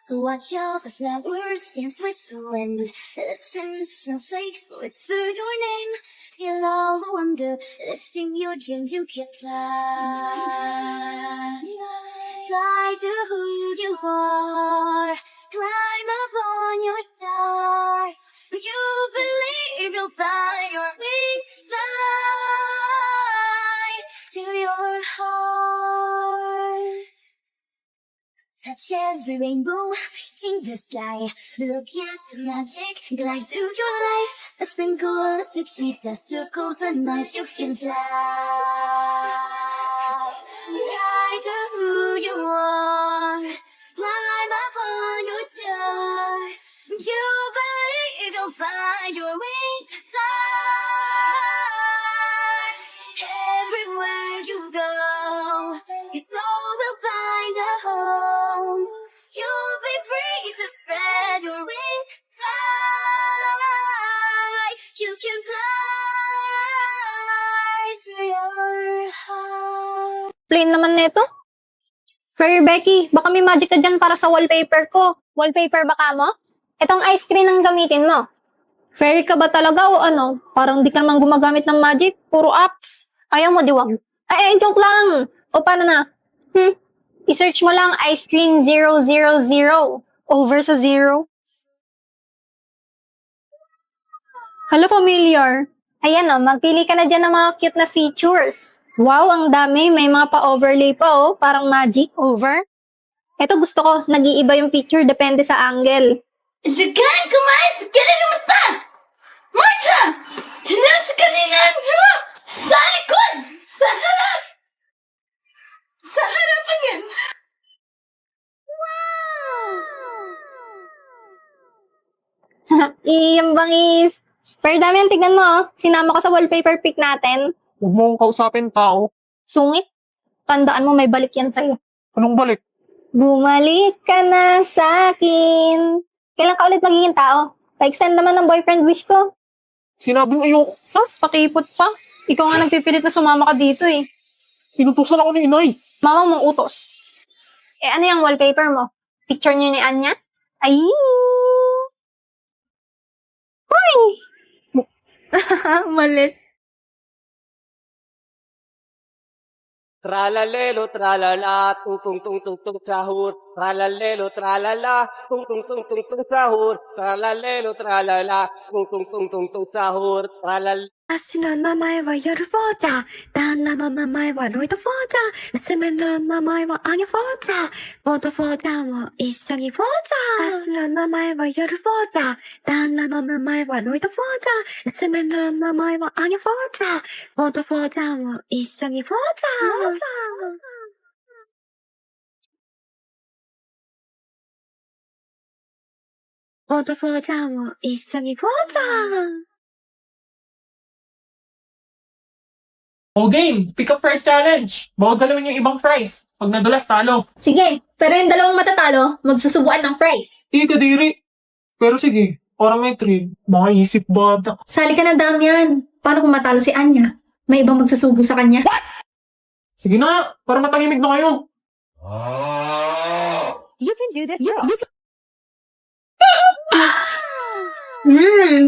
Watch all the flowers dance with the wind. Listen to snowflakes whisper your name. Feel all the wonder, lifting your dreams you can fly. Fly to who you are. Climb up on your star. You believe you'll find your wings. Fly to your heart. Touch every rainbow, painting the sky. Look at the magic, glide through your life. A sprinkle of pixies, a circles and nights you can fly. Fly to who you are. Climb up on your star. You believe you'll find your wings. Fly everywhere you go. Your soul will find a home. You'll be free to spread your wings. Fly. You can fly to your heart. Plain naman nito. Fair Becky, baka may magic ka dyan para sa wallpaper ko. Wallpaper baka mo? Itong ice cream ang gamitin mo. Fairy ka ba talaga o ano? Parang di ka naman gumagamit ng magic. Puro apps. Ayaw mo, diwag. Joke lang. O paano na? I-search mo lang ice cream 000. Over sa 0. Hello, familiar. Ayan o, magpili ka na dyan ng mga cute na features. Wow, ang dami. May mga pa-overlay pa oh. Parang magic. Over. Ito gusto ko. Nag-iiba yung picture. Depende sa angle. Ilagay kumain sa galing ng mata! Marcha! Hinaan sa kalingan! Sa likod! Sa harap! Sa harapan yan! Iyang bangis. Pero dami ang tignan mo oh. Sinama ko sa wallpaper pic natin. Huwag mo akong kausapin, tao. Sungit. Tandaan mo may balik yan sa'yo. Anong balik? Bumalik ka na sa akin. Kailan ka ulit magiging tao? Pa-extend naman ng boyfriend wish ko. Sinabing ayoko. Sos, pakipot pa. Ikaw nga nagpipilit na sumama ka dito eh. Pinutusan ako ni inay. Mama mong utos. Ano yung wallpaper mo? Picture niyo ni Anya? Ay! Hoy! Malis. Tralalelo, tralala, tung tung tung tung tung sahur. Tralalelo, tralala, tung tung tung tung tung sahur. Tralalelo, tralala, tung tung tung tung tung sahur. Tralal. 私の名前はヨルフォーチャー。旦那の名前はロイド・フォーチャー。娘の名前はアニャ・フォーチャー。ボート・フォーチャーも一緒にフォーチャー。私の名前はヨルフォーチャー。旦那の名前はロイド・フォーチャー。娘の名前はアニャ・フォーチャー。ボート・フォーチャーも一緒にフォーチャー。ボート・フォーチャーも一緒にフォーチャー。 O game, pick up first challenge. Bawag galawin yung ibang fries. Pag nadulas, talo. Sige, pero yung dalawang matatalo, magsusubuan ng fries. Kadiri. Pero sige, para may thrill. Baka isip bata. Sali ka na Damian. Paano kung matalo si Anya? May ibang magsusubo sa kanya? Sige na, para matahimik na kayo. You can do this. You can...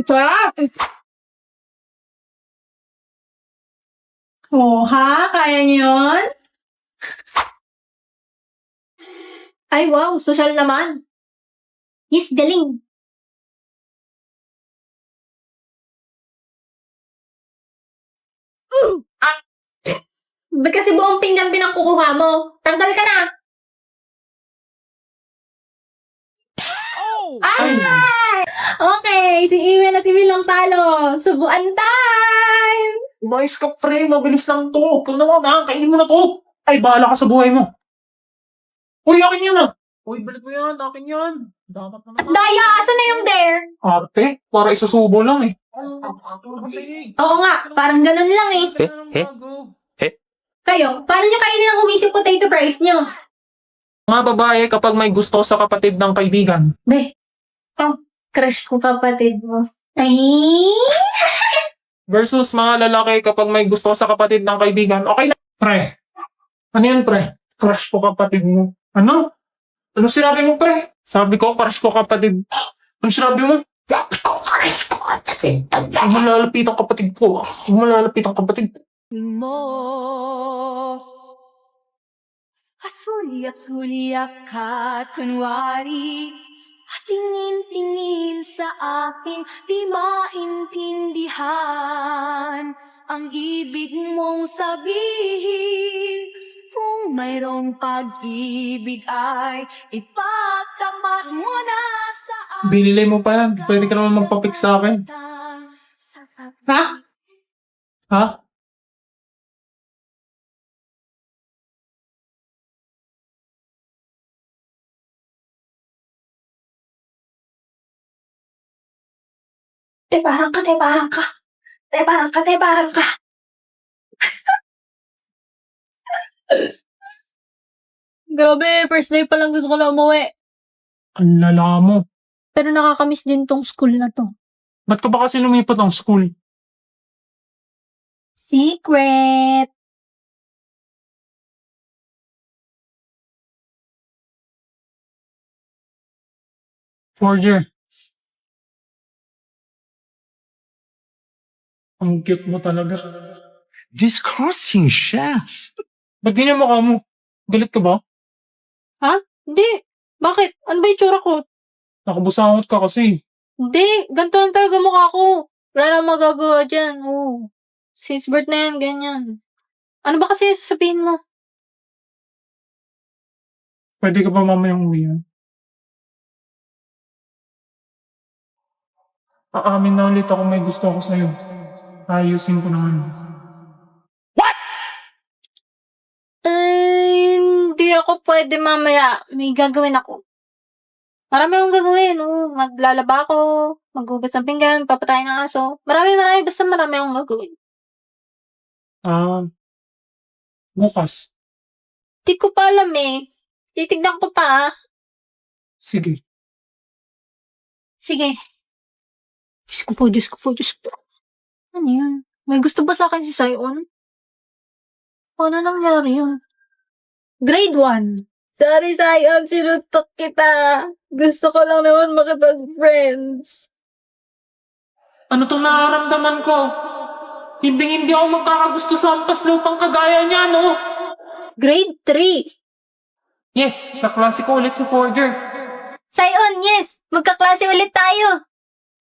Sarap! Oh, ha? Kaya niyo yun? Ay, wow. Social naman. Yes, galing. Ba't kasi buong pinggan pinangkukuha mo? Tanggal ka na. Ay! Okay, si Iwen at Iwi lang talo. Subuan time! Umayos ka, pre. Mabilis lang to. Ikaw naman, ha? Kainin mo na to. Ay, bahala ka sa buhay mo. Uy, akin yan, ah. Uy, balik mo yan. Akin yan. Dapat na At Daya, asa na yung dare? Arte? Para isusubo lang, eh. Oo nga, parang ganun lang eh. Kayo, paano nyo kainin ang umisip potato fries nyo? Mga babae kapag may gusto sa kapatid ng kaibigan. Be, crush ko kapatid mo. Ay! Versus mga lalaki kapag may gusto sa kapatid ng kaibigan. Okay na. Pre. Ano yan, pre? Crush ko kapatid mo. Ano? Ano sinabi mo, pre? Sabi ko, crush ko kapatid. Ano sinabi mo? Sabi ko, crush ko kapatid. Huwag mo lalapit ang kapatid ko. Huwag mo lalapit ang kapatid ko. mo. Kasuliyap-suliyap ka at kunwari, tingin-tingin sa akin, di maintindihan ang ibig mong sabihin. Kung mayroong pag-ibig ay ipagtapat mo na sa akin. Binilay mo pa yan. Pwede ka naman magpapik sa akin. Ha? Ha? Tebaran ka, tebaran ka. Tebaran ka, tebaran ka. Grabe, first day pa lang gusto ko na umuwi. Ang lala mo. Pero nakakamiss din tong school na to. Ba't ka ba kasi lumipat ng school? Secret! Forger. Ang cute mo talaga. Discussing shots. Ba't ganyan mukha mo? Galit ka ba? Hindi. Bakit? Ano ba yung tsura ko? Nakabusangot ka kasi. Hindi. Ganito lang talaga mukha ko. Wala nang magagawa dyan. Oo. Since birth na yan, ganyan. Ano ba kasi sasabihin mo? Pwede ka ba mamayang uwi? Aamin na ulit ako may gusto ako sa'yo. Ayusin ko naman. Hindi ako pwede mamaya. May gagawin ako. Marami akong gagawin. Oo. Maglalaba ako. Maghugas ng pinggan. Papatayin ng aso. Marami. Basta marami akong gagawin. Bukas. Di ko pa alam eh. Titignan ko pa. Sige. Sige. Diyos ko po. Ano yun? May gusto ba sa akin si Sion? Paano nangyari yun? Grade 1. Sorry, Sion. Sinutok kita. Gusto ko lang naman makipag-friends. Ano tong nararamdaman ko? Hindi ako magkakagusto sa ampas lupang kagaya niya, no? Grade 3. Yes, kaklase ko ulit si Forger. Sion, yes. Magkaklase ulit tayo.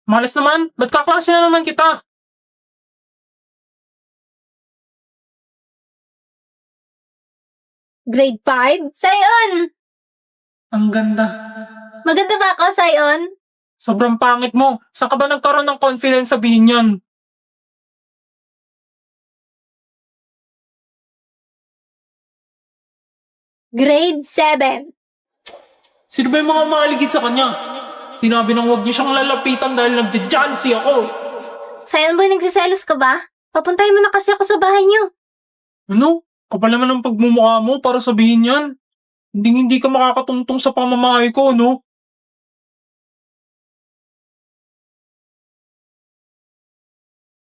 Malas naman, ba't kaklase na naman kita? Grade 5. Sion! Ang ganda. Maganda ba ako, Sion? Sobrang pangit mo. Saan ka ba nagkaroon ng confidence sabihin yan? Grade 7. Sino ba yung mga maligid sa kanya? Sinabi nang huwag niyo siyang lalapitan dahil nagja-jealousy ako. Sion, boy, nagsiselos ka ba? Papuntahin mo na kasi ako sa bahay niyo. Ano? Kapal naman ang pagmumukha mo para sabihin yan. Hindi ka makakatungtong sa pamamahay ko, no?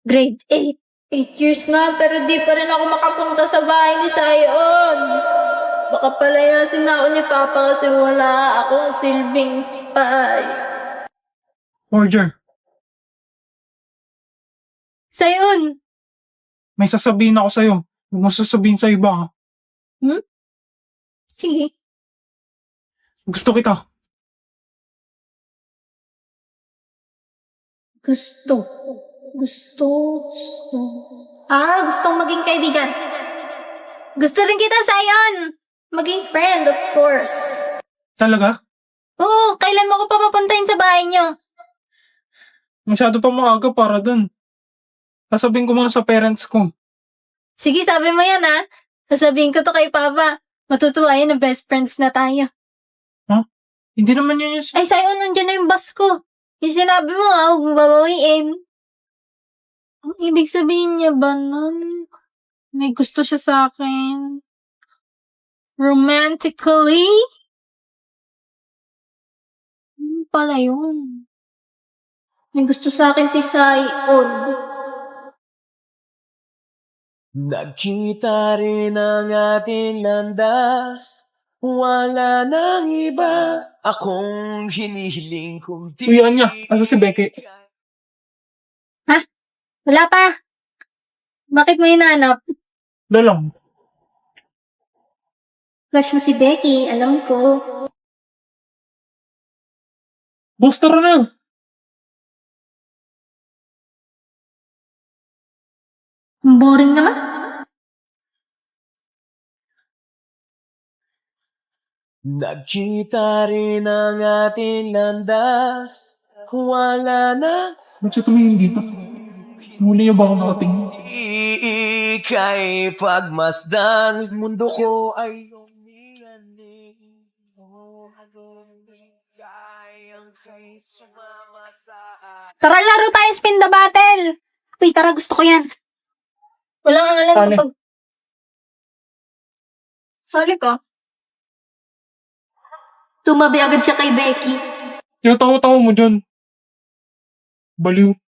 Grade 8. 8 years na, pero di pa rin ako makapunta sa bahay ni Sion. Baka palayasin na ako ni Papa kasi wala akong silbing spy. Forger, Sion! may sasabihin ako sa'yo. Huwag mo sasabihin sa iba, ha? Sige. Gusto kita. Gusto. Gustong maging kaibigan. Gusto rin kita, Sion! Maging friend, of course. Talaga? Oo, kailan mo ako papapuntahin sa bahay niyo? Masyado pa maaga para dun. Sasabihin ko muna sa parents ko. Sige, sabi mo yan, ha? Sasabihin ko to kay Papa. Matutuwa yan na best friends na tayo. Hindi naman yun yung... Ay, Sion, nandiyan na yung bus ko. Yung sinabi mo, huwag mo babawiin. Ang ibig sabihin niya ba nun? May gusto siya sa akin. Romantically? Ano pala yun? May gusto sa akin si Sion. Nagkita rin ang ating landas Wala nang iba akong hinihiling kundi Uy, Anya, asa si Becky? Wala pa. Bakit mo hinanap? Dalang. Crush mo si Becky, alam ko. Boss, tara na. Boring naman. Nagkita rin ang ating landas. Wala na Ba't siya tumingin dito? Muli niya ba ako nakatingin? ika'y pagmasdan. Mundo ko ay umiyanig. Kayang kay sumama sa Tara, laro tayo spin the battle. Uy, tara, gusto ko yan. Walang angalan Sali. kapag... Sorry ka. Tumabi agad siya kay Becky. Yung tawa-tawa mo dyan. Baliw.